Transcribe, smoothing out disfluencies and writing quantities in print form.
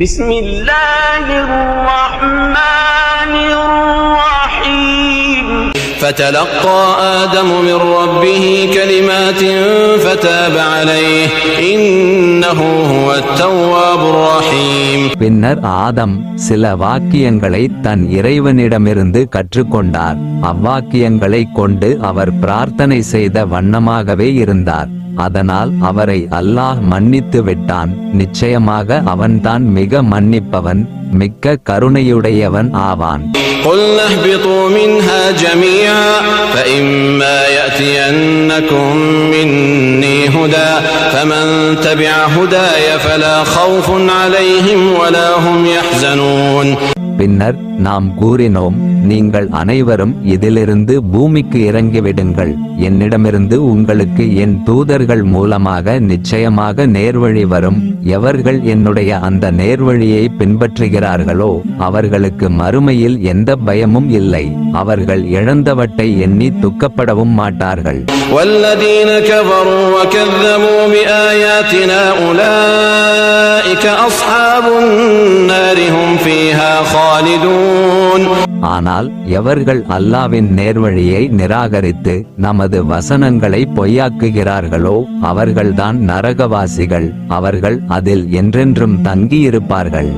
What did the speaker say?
بسم الله الرحمن الرحيم فتلقى آدم من ربه كلمات فتاب عليه إنه هو التواب الرحيم. பின்னர் ஆதம் சில வாக்கியங்களை தன் இறைவனிடமிருந்து கற்றுக்கொண்டார். அவ்வாக்கியங்களை கொண்டு அவர் பிரார்த்தனை செய்த வண்ணமாகவே இருந்தார். அதனால் அவரை அல்லாஹ் மன்னித்து விட்டான். நிச்சயமாக அவன்தான் மிக மன்னிப்பவன், மிக்க கருணையுடையவன் ஆவான். قُلْنَا اهْبِطُوا مِنْهَا جَمِيعًا فَإِمَّا يَأْتِيَنَّكُم مِّنِّي هُدًى فَمَن تَبِعَ هُدَايَ فَلَا خَوْفٌ عَلَيْهِمْ وَلَا هُمْ يَحْزَنُونَ. பின்னர் நாம் கூறினோம், நீங்கள் அனைவரும் இதிலிருந்து பூமிக்கு இறங்கிவிடுங்கள். என்னிடமிருந்து உங்களுக்கு என் தூதர்கள் மூலமாக நிச்சயமாக நேர்வழி வரும். எவர்கள் என்னுடைய அந்த நேர்வழியை பின்பற்றுகிறார்களோ அவர்களுக்கு மறுமையில் எந்த பயமும் இல்லை. அவர்கள் இழந்தவற்றை எண்ணி துக்கப்படவும் மாட்டார்கள். وَالَّذِينَ كَفَرُوا وَكَذَّبُوا بِآيَاتِنَا أُولَئِكَ أَصْحَابُ النَّارِ هُمْ فِيهَا خَالِدُونَ. ஆனால் எவர்கள் அல்லாவின் நேர்வழியை நிராகரித்து நமது வசனங்களை பொய்யாக்குகிறார்களோ அவர்கள்தான் நரகவாசிகள். அவர்கள் அதில் என்றென்றும் தங்கியிருப்பார்கள்.